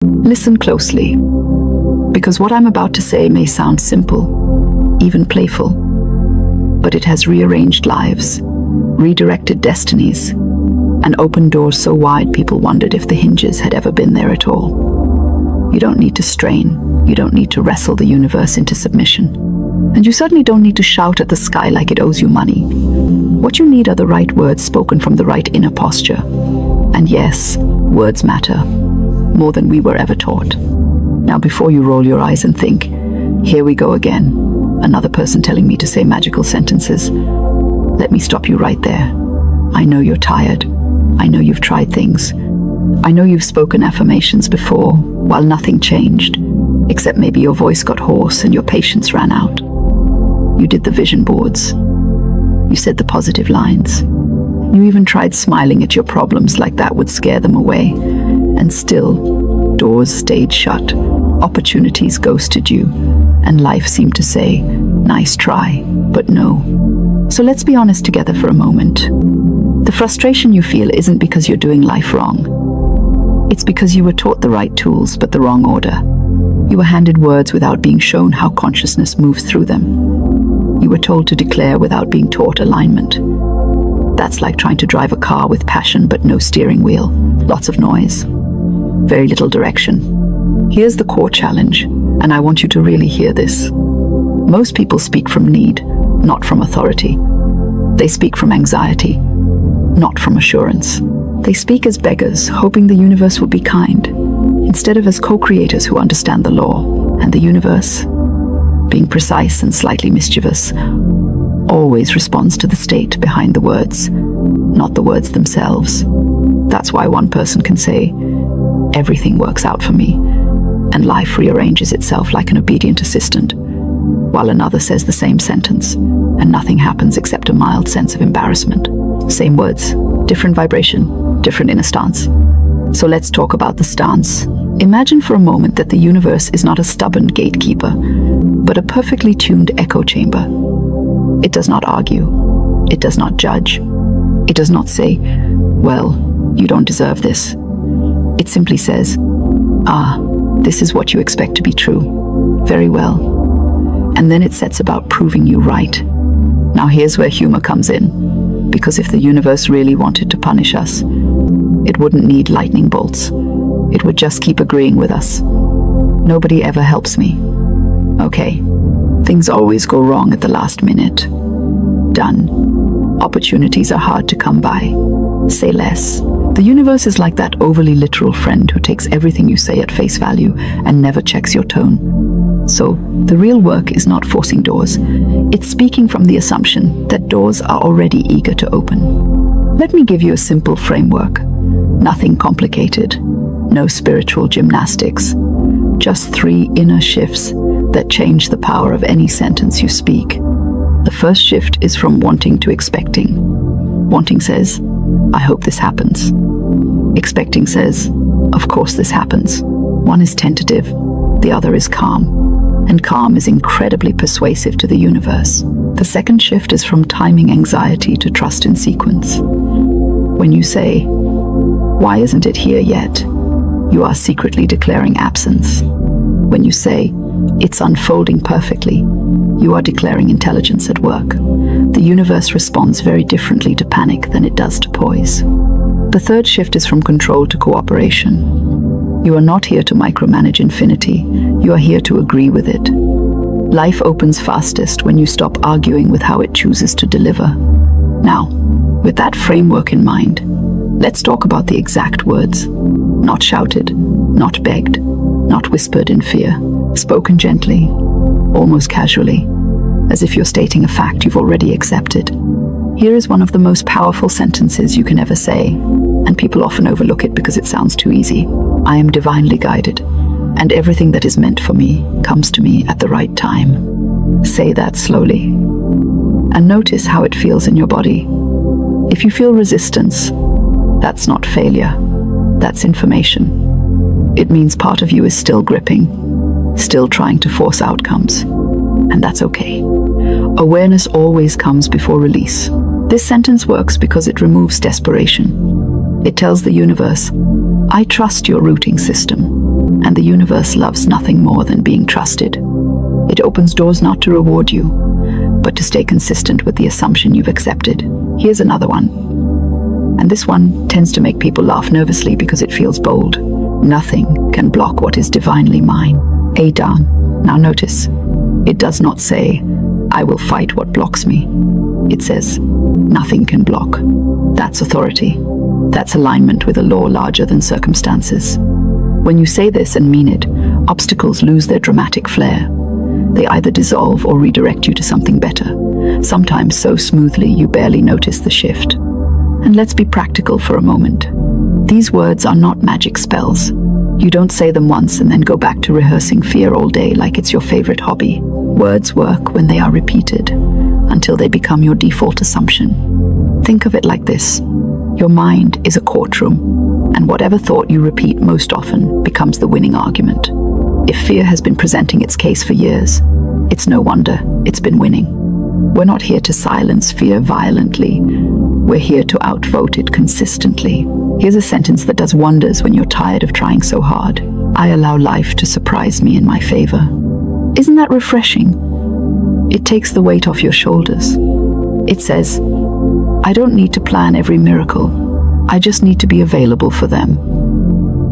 Listen closely, because what I'm about to say may sound simple, even playful, but it has rearranged lives, redirected destinies, and opened doors so wide people wondered if the hinges had ever been there at all. You don't need to strain, you don't need to wrestle the universe into submission, and you certainly don't need to shout at the sky like it owes you money. What you need are the right words spoken from the right inner posture. And yes, words matter, more than we were ever taught. Now, before you roll your eyes and think, here we go again, another person telling me to say magical sentences, let me stop you right there. I know you're tired. I know you've tried things. I know you've spoken affirmations before, while nothing changed, except maybe your voice got hoarse and your patience ran out. You did the vision boards. You said the positive lines. You even tried smiling at your problems like that would scare them away. And still, doors stayed shut, opportunities ghosted you, and life seemed to say, nice try, but no. So let's be honest together for a moment. The frustration you feel isn't because you're doing life wrong. It's because you were taught the right tools, but the wrong order. You were handed words without being shown how consciousness moves through them. You were told to declare without being taught alignment. That's like trying to drive a car with passion but no steering wheel. Lots of noise. Very little direction. Here's the core challenge, and I want you to really hear this. Most people speak from need, not from authority. They speak from anxiety, not from assurance. They speak as beggars, hoping the universe will be kind, instead of as co-creators who understand the law. And the universe, being precise and slightly mischievous, always responds to the state behind the words, not the words themselves. That's why one person can say, everything works out for me, and life rearranges itself like an obedient assistant, while another says the same sentence, and nothing happens except a mild sense of embarrassment. Same words, different vibration, different inner stance. So let's talk about the stance. Imagine for a moment that the universe is not a stubborn gatekeeper, but a perfectly tuned echo chamber. It does not argue. It does not judge. It does not say, well, you don't deserve this. It simply says, this is what you expect to be true. Very well. And then it sets about proving you right. Now here's where humor comes in, because if the universe really wanted to punish us, it wouldn't need lightning bolts. It would just keep agreeing with us. Nobody ever helps me. Okay, things always go wrong at the last minute. Done. Opportunities are hard to come by. Say less. The universe is like that overly literal friend who takes everything you say at face value and never checks your tone. So, the real work is not forcing doors. It's speaking from the assumption that doors are already eager to open. Let me give you a simple framework. Nothing complicated. No spiritual gymnastics. Just 3 inner shifts that change the power of any sentence you speak. The first shift is from wanting to expecting. Wanting says, I hope this happens. Expecting says, of course this happens. One is tentative, the other is calm. And calm is incredibly persuasive to the universe. The second shift is from timing anxiety to trust in sequence. When you say, why isn't it here yet? You are secretly declaring absence. When you say, it's unfolding perfectly, you are declaring intelligence at work. The universe responds very differently to panic than it does to poise. The third shift is from control to cooperation. You are not here to micromanage infinity. You are here to agree with it. Life opens fastest when you stop arguing with how it chooses to deliver. Now, with that framework in mind, let's talk about the exact words. Not shouted, not begged, not whispered in fear, spoken gently, almost casually, as if you're stating a fact you've already accepted. Here is one of the most powerful sentences you can ever say, and people often overlook it because it sounds too easy. I am divinely guided, and everything that is meant for me comes to me at the right time. Say that slowly, and notice how it feels in your body. If you feel resistance, that's not failure, that's information. It means part of you is still gripping, still trying to force outcomes, and that's okay. Awareness always comes before release. This sentence works because it removes desperation. It tells the universe, I trust your routing system. And the universe loves nothing more than being trusted. It opens doors not to reward you, but to stay consistent with the assumption you've accepted. Here's another one. And this one tends to make people laugh nervously because it feels bold. Nothing can block what is divinely mine. Adan. Now notice, it does not say, I will fight what blocks me. It says, nothing can block. That's authority. That's alignment with a law larger than circumstances. When you say this and mean it, obstacles lose their dramatic flair. They either dissolve or redirect you to something better, sometimes so smoothly you barely notice the shift. And let's be practical for a moment. These words are not magic spells. You don't say them once and then go back to rehearsing fear all day like it's your favorite hobby. Words work when they are repeated, until they become your default assumption. Think of it like this. Your mind is a courtroom, and whatever thought you repeat most often becomes the winning argument. If fear has been presenting its case for years, it's no wonder it's been winning. We're not here to silence fear violently. We're here to outvote it consistently. Here's a sentence that does wonders when you're tired of trying so hard. I allow life to surprise me in my favor. Isn't that refreshing? It takes the weight off your shoulders. It says, I don't need to plan every miracle. I just need to be available for them.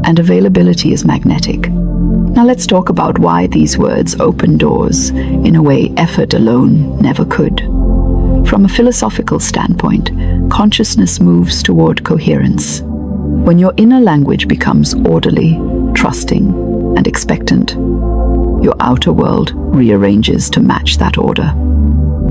And availability is magnetic. Now let's talk about why these words open doors in a way effort alone never could. From a philosophical standpoint, consciousness moves toward coherence. When your inner language becomes orderly, trusting, and expectant, your outer world rearranges to match that order.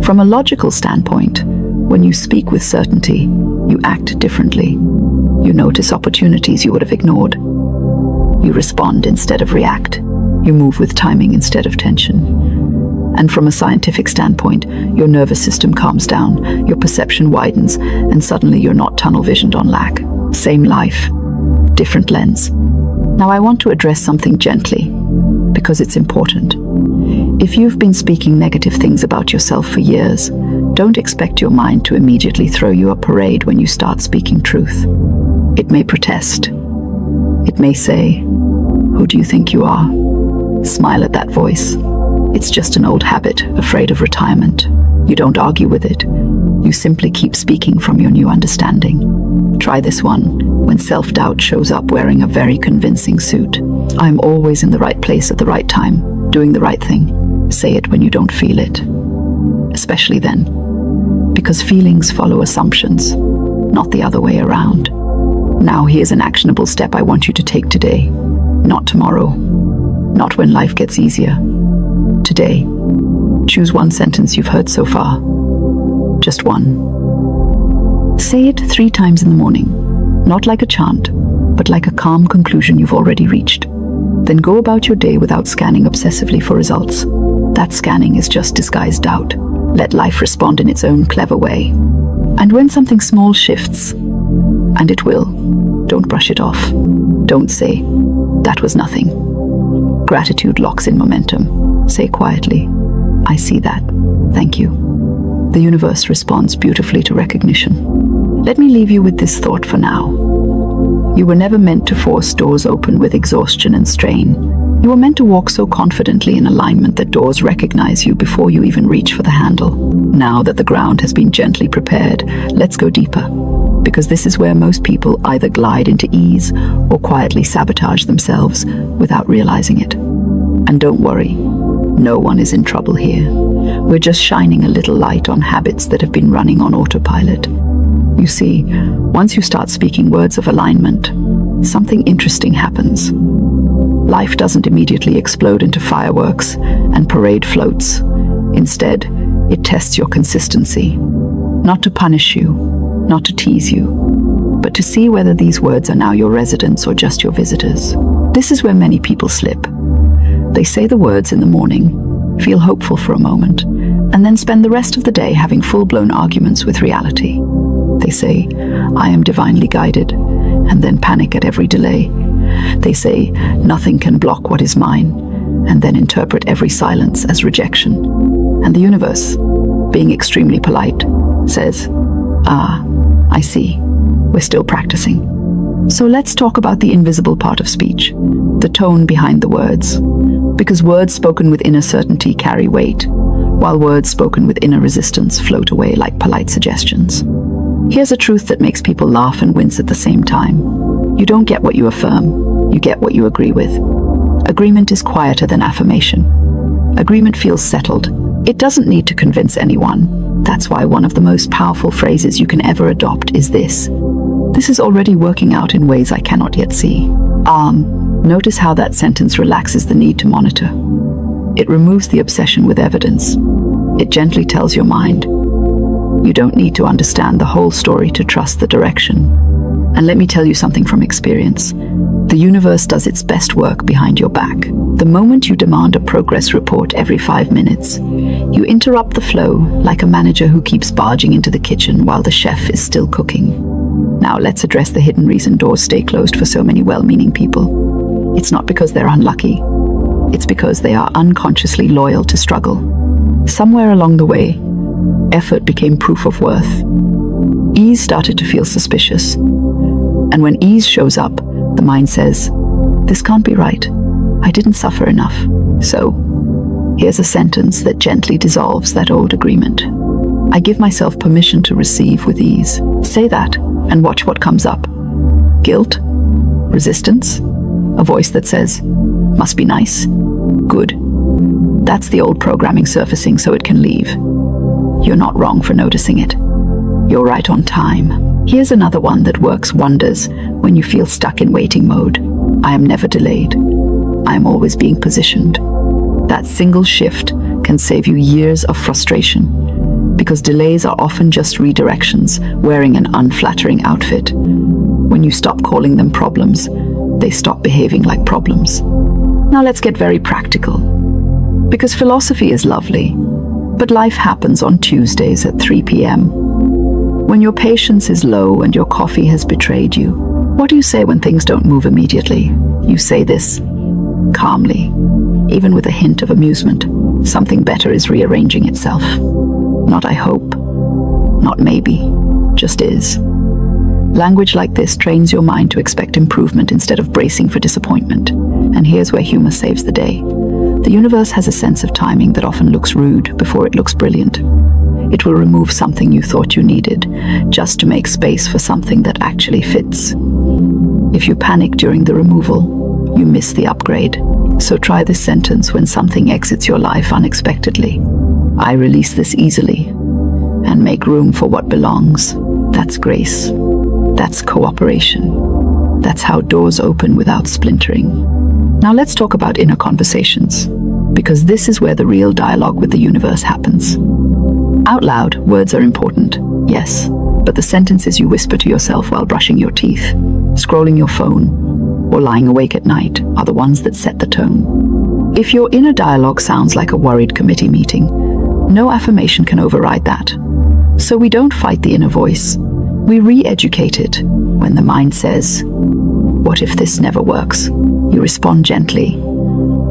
From a logical standpoint, when you speak with certainty, you act differently. You notice opportunities you would have ignored. You respond instead of react. You move with timing instead of tension. And from a scientific standpoint, your nervous system calms down, your perception widens, and suddenly you're not tunnel-visioned on lack. Same life, different lens. Now I want to address something gently, because it's important. If you've been speaking negative things about yourself for years, don't expect your mind to immediately throw you a parade when you start speaking truth. It may protest. It may say, who do you think you are? Smile at that voice. It's just an old habit, afraid of retirement. You don't argue with it. You simply keep speaking from your new understanding. Try this one when self-doubt shows up wearing a very convincing suit. I'm always in the right place at the right time, doing the right thing. Say it when you don't feel it. Especially then, because feelings follow assumptions, not the other way around. Now here's an actionable step I want you to take today. Not tomorrow. Not when life gets easier. Today. Choose one sentence you've heard so far. Just one. Say it 3 times in the morning. Not like a chant, but like a calm conclusion you've already reached. Then go about your day without scanning obsessively for results. That scanning is just disguised doubt. Let life respond in its own clever way. And when something small shifts, and it will, don't brush it off. Don't say, that was nothing. Gratitude locks in momentum. Say quietly, I see that. Thank you. The universe responds beautifully to recognition. Let me leave you with this thought for now. You were never meant to force doors open with exhaustion and strain. You were meant to walk so confidently in alignment that doors recognize you before you even reach for the handle. Now that the ground has been gently prepared, let's go deeper. Because this is where most people either glide into ease or quietly sabotage themselves without realizing it. And don't worry, no one is in trouble here. We're just shining a little light on habits that have been running on autopilot. You see, once you start speaking words of alignment, something interesting happens. Life doesn't immediately explode into fireworks and parade floats. Instead, it tests your consistency. Not to punish you, not to tease you, but to see whether these words are now your residents or just your visitors. This is where many people slip. They say the words in the morning, feel hopeful for a moment, and then spend the rest of the day having full-blown arguments with reality. They say, I am divinely guided, and then panic at every delay. They say, nothing can block what is mine, and then interpret every silence as rejection. And the universe, being extremely polite, says, I see. We're still practicing. So let's talk about the invisible part of speech, the tone behind the words. Because words spoken with inner certainty carry weight, while words spoken with inner resistance float away like polite suggestions. Here's a truth that makes people laugh and wince at the same time. You don't get what you affirm, you get what you agree with. Agreement is quieter than affirmation. Agreement feels settled. It doesn't need to convince anyone. That's why one of the most powerful phrases you can ever adopt is this. This is already working out in ways I cannot yet see. Notice how that sentence relaxes the need to monitor. It removes the obsession with evidence. It gently tells your mind, you don't need to understand the whole story to trust the direction. And let me tell you something from experience. The universe does its best work behind your back. The moment you demand a progress report every 5 minutes, you interrupt the flow like a manager who keeps barging into the kitchen while the chef is still cooking. Now let's address the hidden reason doors stay closed for so many well-meaning people. It's not because they're unlucky. It's because they are unconsciously loyal to struggle. Somewhere along the way, effort became proof of worth. Ease started to feel suspicious. And when ease shows up, the mind says, this can't be right. I didn't suffer enough. So, here's a sentence that gently dissolves that old agreement. I give myself permission to receive with ease. Say that and watch what comes up. Guilt? Resistance? A voice that says, must be nice. Good. That's the old programming surfacing so it can leave. You're not wrong for noticing it. You're right on time. Here's another one that works wonders when you feel stuck in waiting mode. I am never delayed. I am always being positioned. That single shift can save you years of frustration, because delays are often just redirections wearing an unflattering outfit. When you stop calling them problems, they stop behaving like problems. Now let's get very practical. Because philosophy is lovely, but life happens on Tuesdays at 3 p.m. When your patience is low and your coffee has betrayed you, what do you say when things don't move immediately? You say this calmly, even with a hint of amusement. Something better is rearranging itself. Not I hope, not maybe, just is. Language like this trains your mind to expect improvement instead of bracing for disappointment. And here's where humor saves the day. The universe has a sense of timing that often looks rude before it looks brilliant. It will remove something you thought you needed, just to make space for something that actually fits. If you panic during the removal, you miss the upgrade. So try this sentence when something exits your life unexpectedly. I release this easily and make room for what belongs. That's grace. That's cooperation. That's how doors open without splintering. Now let's talk about inner conversations, because this is where the real dialogue with the universe happens. Out loud, words are important, yes, but the sentences you whisper to yourself while brushing your teeth, scrolling your phone, or lying awake at night are the ones that set the tone. If your inner dialogue sounds like a worried committee meeting, no affirmation can override that. So we don't fight the inner voice. We re-educate it. When the mind says, what if this never works? You respond gently,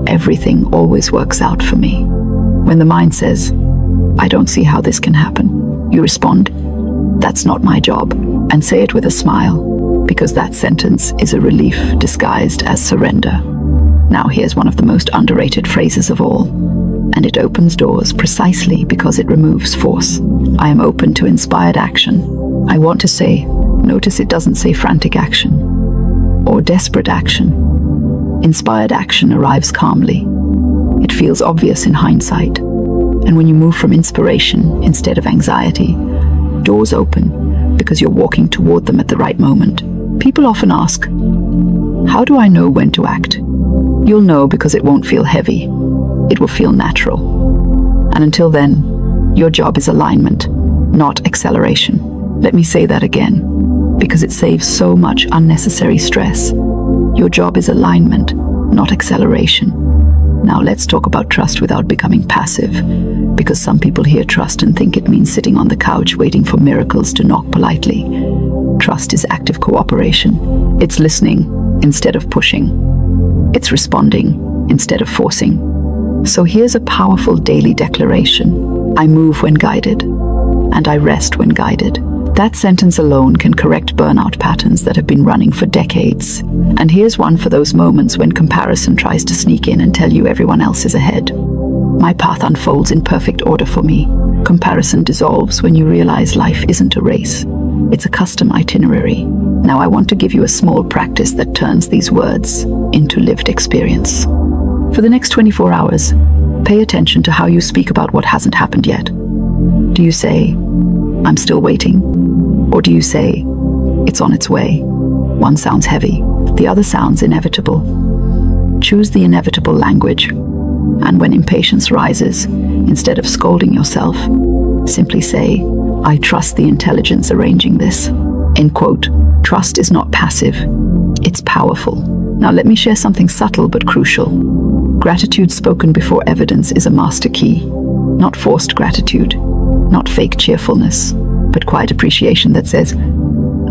everything always works out for me. When the mind says, I don't see how this can happen, you respond, that's not my job, and say it with a smile, because that sentence is a relief disguised as surrender. Now here's one of the most underrated phrases of all, and it opens doors precisely because it removes force. I am open to inspired action. I want to say, notice it doesn't say frantic action or desperate action. Inspired action arrives calmly. It feels obvious in hindsight. And when you move from inspiration instead of anxiety, doors open because you're walking toward them at the right moment. People often ask, how do I know when to act? You'll know because it won't feel heavy. It will feel natural. And until then, your job is alignment, not acceleration. Let me say that again, because it saves so much unnecessary stress. Your job is alignment, not acceleration. Now let's talk about trust without becoming passive, because some people hear trust and think it means sitting on the couch waiting for miracles to knock politely. Trust is active cooperation. It's listening instead of pushing. It's responding instead of forcing. So here's a powerful daily declaration. I move when guided, and I rest when guided. That sentence alone can correct burnout patterns that have been running for decades. And here's one for those moments when comparison tries to sneak in and tell you everyone else is ahead. My path unfolds in perfect order for me. Comparison dissolves when you realize life isn't a race. It's a custom itinerary. Now I want to give you a small practice that turns these words into lived experience. For the next 24 hours, pay attention to how you speak about what hasn't happened yet. Do you say, I'm still waiting? Or do you say, it's on its way? One sounds heavy, the other sounds inevitable. Choose the inevitable language. And when impatience rises, instead of scolding yourself, simply say, I trust the intelligence arranging this. End quote. Trust is not passive, it's powerful. Now let me share something subtle but crucial. Gratitude spoken before evidence is a master key. Not forced gratitude, not fake cheerfulness, but quiet appreciation that says,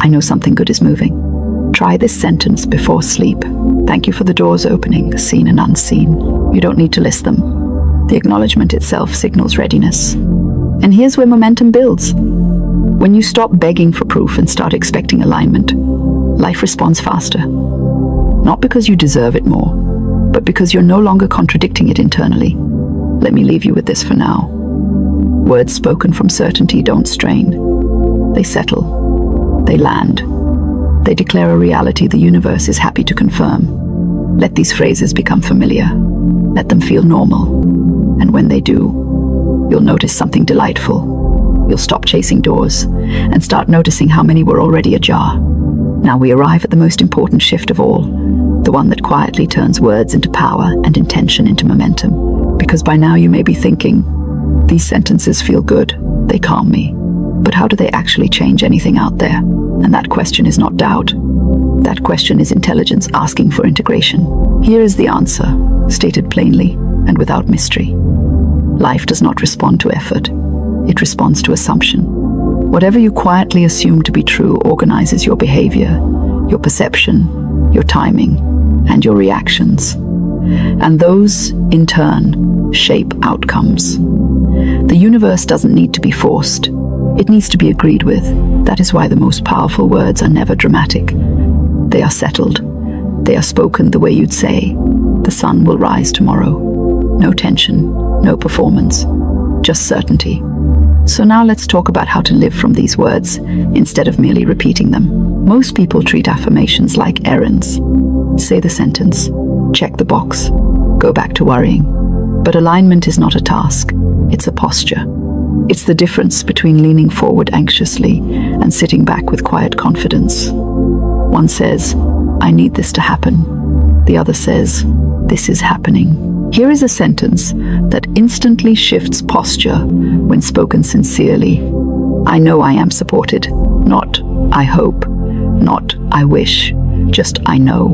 I know something good is moving. Try this sentence before sleep. Thank you for the doors opening, seen and unseen. You don't need to list them. The acknowledgement itself signals readiness. And here's where momentum builds. When you stop begging for proof and start expecting alignment, life responds faster. Not because you deserve it more, but because you're no longer contradicting it internally. Let me leave you with this for now. Words spoken from certainty don't strain. They settle. They land. They declare a reality the universe is happy to confirm. Let these phrases become familiar. Let them feel normal. And when they do, you'll notice something delightful. You'll stop chasing doors and start noticing how many were already ajar. Now we arrive at the most important shift of all, the one that quietly turns words into power and intention into momentum. Because by now you may be thinking, these sentences feel good, they calm me. But how do they actually change anything out there? And that question is not doubt. That question is intelligence asking for integration. Here is the answer, stated plainly and without mystery. Life does not respond to effort. It responds to assumption. Whatever you quietly assume to be true organizes your behavior, your perception, your timing, and your reactions. And those, in turn, shape outcomes. The universe doesn't need to be forced. It needs to be agreed with. That is why the most powerful words are never dramatic. They are settled. They are spoken the way you'd say, the sun will rise tomorrow. No tension, no performance, just certainty. So now let's talk about how to live from these words instead of merely repeating them. Most people treat affirmations like errands. Say the sentence, check the box, go back to worrying. But alignment is not a task, it's a posture. It's the difference between leaning forward anxiously and sitting back with quiet confidence. One says, I need this to happen. The other says, this is happening. Here is a sentence that instantly shifts posture when spoken sincerely. I know I am supported, not I hope, not I wish, just I know.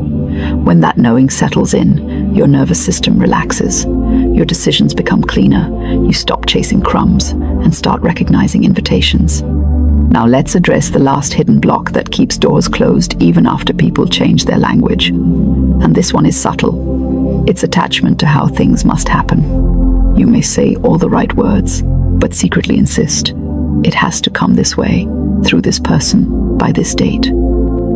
When that knowing settles in, your nervous system relaxes. Your decisions become cleaner. You stop chasing crumbs and start recognizing invitations. Now let's address the last hidden block that keeps doors closed even after people change their language. And this one is subtle. It's attachment to how things must happen. You may say all the right words, but secretly insist, it has to come this way, through this person, by this date.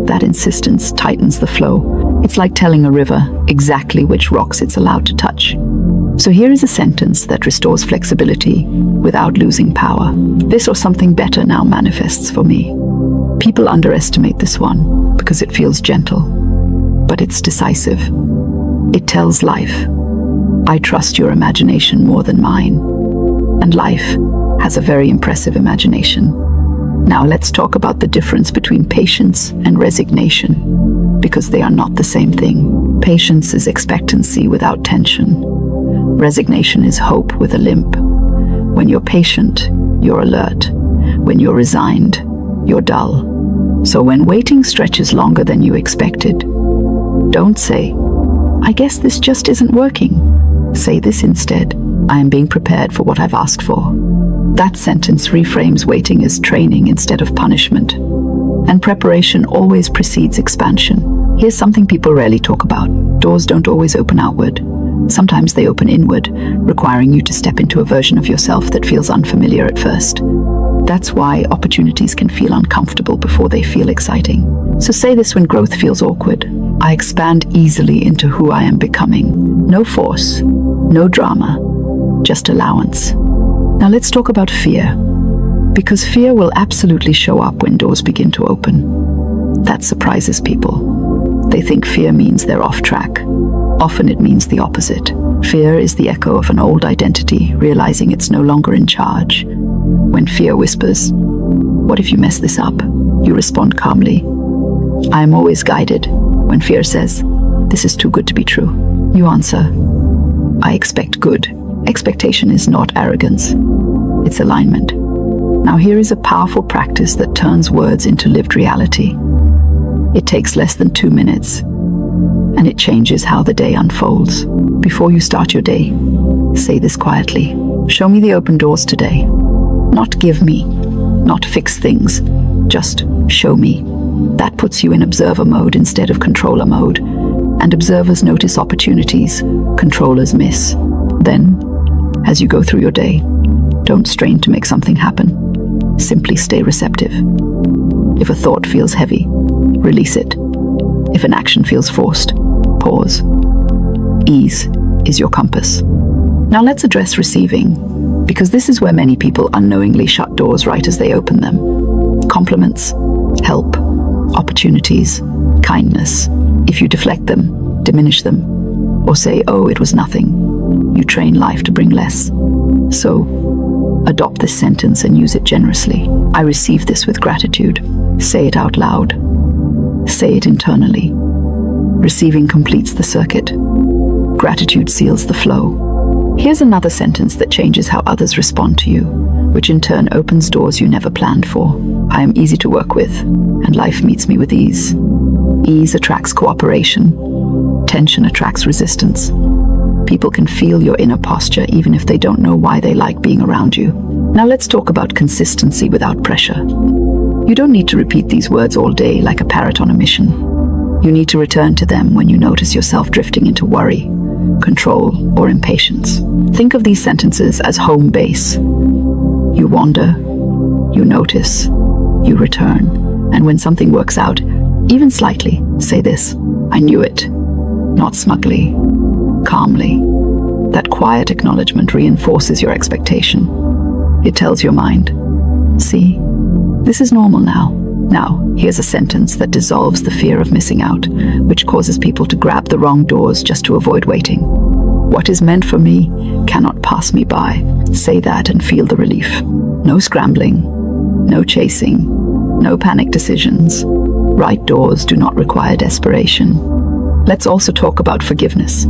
That insistence tightens the flow. It's like telling a river exactly which rocks it's allowed to touch. So here is a sentence that restores flexibility without losing power. This or something better now manifests for me. People underestimate this one because it feels gentle, but it's decisive. It tells life, I trust your imagination more than mine. And life has a very impressive imagination. Now let's talk about the difference between patience and resignation, because they are not the same thing. Patience is expectancy without tension. Resignation is hope with a limp. When you're patient, you're alert. When you're resigned, you're dull. So when waiting stretches longer than you expected, don't say, I guess this just isn't working. Say this instead, I am being prepared for what I've asked for. That sentence reframes waiting as training instead of punishment. And preparation always precedes expansion. Here's something people rarely talk about. Doors don't always open outward. Sometimes they open inward, requiring you to step into a version of yourself that feels unfamiliar at first. That's why opportunities can feel uncomfortable before they feel exciting. So say this when growth feels awkward. I expand easily into who I am becoming. No force, no drama, just allowance. Now let's talk about fear, because fear will absolutely show up when doors begin to open. That surprises people. They think fear means they're off track. Often it means the opposite. Fear is the echo of an old identity, realizing it's no longer in charge. When fear whispers, "What if you mess this up?" you respond calmly, "I am always guided." When fear says, "This is too good to be true," you answer, "I expect good." Expectation is not arrogance, it's alignment. Now here is a powerful practice that turns words into lived reality. It takes less than 2 minutes, and it changes how the day unfolds. Before you start your day, say this quietly. Show me the open doors today. Not give me, not fix things, just show me. That puts you in observer mode instead of controller mode, and observers notice opportunities, controllers miss. Then, as you go through your day, don't strain to make something happen. Simply stay receptive. If a thought feels heavy, release it. If an action feels forced, pause. Ease is your compass. Now let's address receiving, because this is where many people unknowingly shut doors right as they open them. Compliments, help, opportunities, kindness. If you deflect them, diminish them, or say, "Oh, it was nothing," you train life to bring less. So, adopt this sentence and use it generously. I receive this with gratitude. Say it out loud. Say it internally. Receiving completes the circuit. Gratitude seals the flow. Here's another sentence that changes how others respond to you, which in turn opens doors you never planned for. I am easy to work with, and life meets me with ease. Ease attracts cooperation. Tension attracts resistance. People can feel your inner posture even if they don't know why they like being around you. Now let's talk about consistency without pressure. You don't need to repeat these words all day like a parrot on a mission. You need to return to them when you notice yourself drifting into worry, control, or impatience. Think of these sentences as home base. You wander, you notice, you return, and when something works out, even slightly, say this: I knew it. Not smugly, calmly. That quiet acknowledgement reinforces your expectation. It tells your mind, see, this is normal now. Now, here's a sentence that dissolves the fear of missing out, which causes people to grab the wrong doors just to avoid waiting. What is meant for me cannot pass me by. Say that and feel the relief. No scrambling, no chasing, no panic decisions. Right doors do not require desperation. Let's also talk about forgiveness,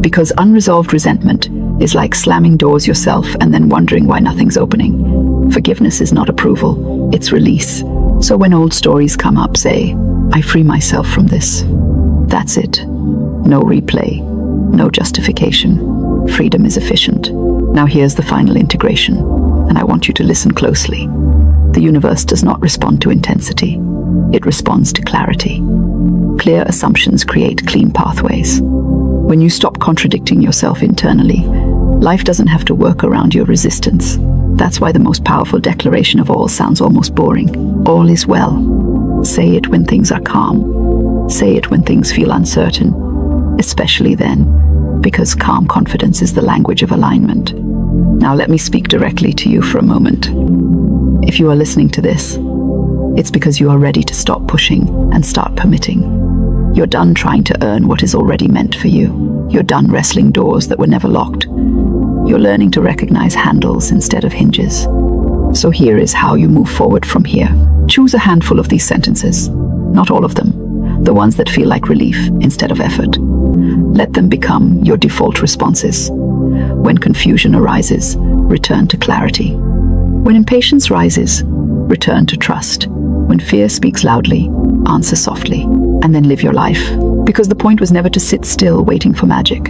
because unresolved resentment is like slamming doors yourself and then wondering why nothing's opening. Forgiveness is not approval, it's release. So when old stories come up, say, I free myself from this. That's it. No replay, no justification. Freedom is efficient. Now here's the final integration, and I want you to listen closely. The universe does not respond to intensity. It responds to clarity. Clear assumptions create clean pathways. When you stop contradicting yourself internally, life doesn't have to work around your resistance. That's why the most powerful declaration of all sounds almost boring. All is well. Say it when things are calm. Say it when things feel uncertain, especially then, because calm confidence is the language of alignment. Now let me speak directly to you for a moment. If you are listening to this, it's because you are ready to stop pushing and start permitting. You're done trying to earn what is already meant for you. You're done wrestling doors that were never locked. You're learning to recognize handles instead of hinges. So here is how you move forward from here. Choose a handful of these sentences, not all of them, the ones that feel like relief instead of effort. Let them become your default responses. When confusion arises, return to clarity. When impatience rises, return to trust. When fear speaks loudly, answer softly, and then live your life. Because the point was never to sit still waiting for magic.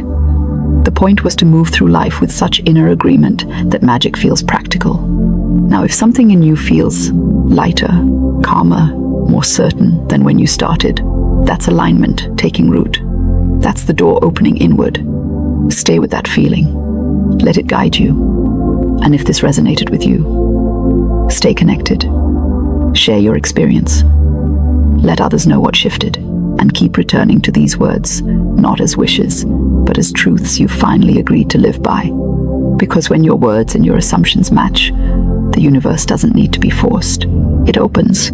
The point was to move through life with such inner agreement that magic feels practical. Now, if something in you feels lighter, calmer, more certain than when you started, that's alignment taking root. That's the door opening inward. Stay with that feeling. Let it guide you. And if this resonated with you, Stay connected. Share your experience. Let others know what shifted, and keep returning to these words, not as wishes, but as truths you finally agreed to live by. Because when your words and your assumptions match, the universe doesn't need to be forced. It opens.